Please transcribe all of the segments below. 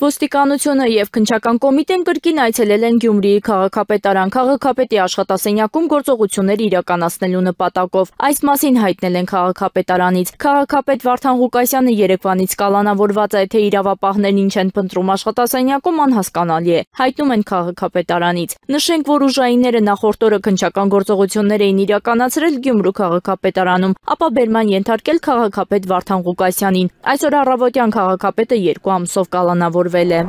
Ոստիկանությունը եւ քննչական կոմիտեն կրկին այցելել են Գյումրիի քաղաքապետարան քաղաքապետի աշխատասենյակում գործողություններ իրականացնելու նպատակով։ Այս մասին հայտնել են քաղաքապետարանից։ Քաղաքապետ Վարդան Ղուկասյանը երեկվանից կալանավորված է, թե իրավապահներն ինչ են փնտրում աշխատասենյակում, անհասկանալի է, հայտնում են քաղաքապետարանից։ Նշենք, որ ուժայինները նախորդ օրը քննչական գործողություններ էին իրականացրել Գյումրու քաղաքապետարանում, ապա բերման ենթարկել քաղաքապետ Վարդան Ղուկասյանին։ Այսօր առավոտյան քաղաքապետը 2 ամսով կալանավորվել է։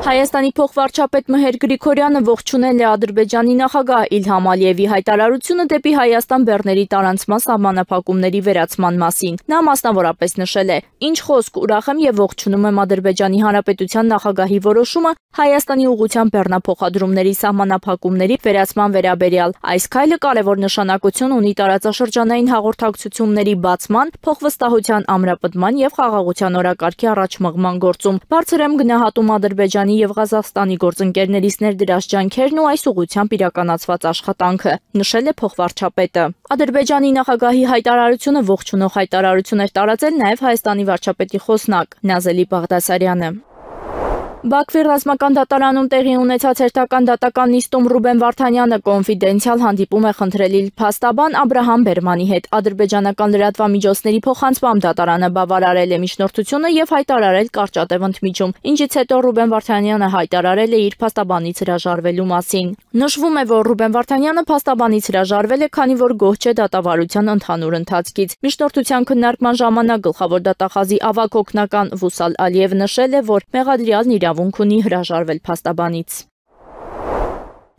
Հայաստանի փոխվարչապետ Մհեր Գրիգորյանը ողջունել է Ադրբեջանի նախագահ Իլհամ Ալիևի հայտարարությունը դեպի Հայաստան բեռների տարանցման սահմանափակումների վերացման մասին։ Նա մասնավորապես նշել է. «Ինչ խոսք, ուրախ եմ եւ ողջունում եմ Ադրբեջանի Հանրապետության նախագահի որոշումը Հայաստանի ուղղությամբ բեռնափոխադրումների սահմանափակումների վերացման վերաբերյալ։ Այս քայլը կարևոր նշանակություն ունի տարածաշրջանային հաղորդակցությունների բացման, փոխվստահության ամրապնդման եւ խաղաղության օրակարգի առաջմղման գործում։ Բարձր եմ գնահատում Ադրբեջանի եւ Ղազախստանի գործընկերներից ներդրած ջանքերն ու այս ուղղությամբ իրականացված աշխատանքը», նշել է փոխվարչապետը։ Ադրբեջանի նախագահի հայտարարությունը ողջունող հայտարարություն էր տարածել նաեւ Հայաստանի վարչապետի խոսնակ Նազելի Բաղդասարյանը։ Բաքվի ռազմական դատարանում տեղի ունեցած հերթական դատական նիստում Ռուբեն Վարդանյանը կոնֆիդենցիալ հանդիպում է խնդրել իր փաստաբան Աբրահամ Բերմանի հետ։ Ադրբեջանական լրատվամիջոցների փոխանցմամբ դատարանը բավարարել է միջնորդությունը եւ հայտարարել կարճատև ընդմիջում, ինչից հետո Ռուբեն Վարդանյանը հայտարարել է իր փաստաբանից հրաժարվելու մասին։ Նշվում է, որ Ռուբեն Վարդանյանը փաստաբանից հրաժարվել է, քանի որ գոհ չէ դատավարության ընդհանուր ընթացքից։ Միջնորդության քննարկման ժամանակ գլխավոր դատախազի ավագ օգնական Վուսալ Ալիևը նշել է, որ մեղադրյալն իրավունք ունի հրաժարվել փաստաբանից։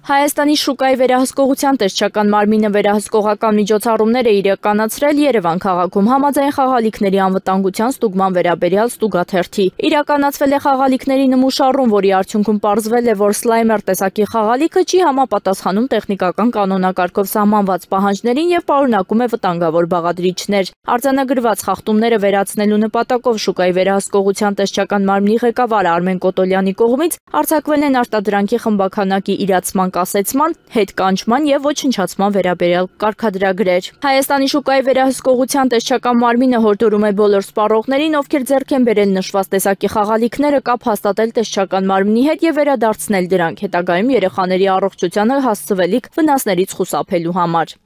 Հայաստանի շուկայի վերահսկողության տեսչական մարմինը վերահսկողական միջոցառումներ է իրականացրել Երևան քաղաքում համաձայն խաղալիքների անվտանգության ստուգման վերաբերյալ ստուգաթերթի։ Իրականացվել է խաղալիքների նմուշառում, որի արդյունքում պարզվել է, որ սլայմեր տեսակի խաղալիքը չի համապատասխանում տեխնիկական կանոնակարգով սահմանված պահանջներին եւ պարունակում է վտանգավոր բաղադրիչներ։ Արձանագրված խախտումները վերացնելու նպատակով շուկայի վերահսկողության տեսչական մարմնի ղեկավար Արմեն Կոտոլյանի կողմից արձակվել են արտադրանքի խմբաքանակի իրացման կասեցման, հետ կանչման եւ ոչնչացման վերաբերյալ կարգադրագրեր։ Հայաստանի շուկայի վերահսկողության տեսչական մարմինը հորդորում է բոլոր սպառողներին, ովքեր ձեռք են բերել նշված տեսակի խաղալիքները, կապ հաստատել տեսչական մարմնի հետ եւ վերադարձնել դրանք, հետագայում երեխաների առողջությանը հասցվելիք վնասներից խուսափելու համար։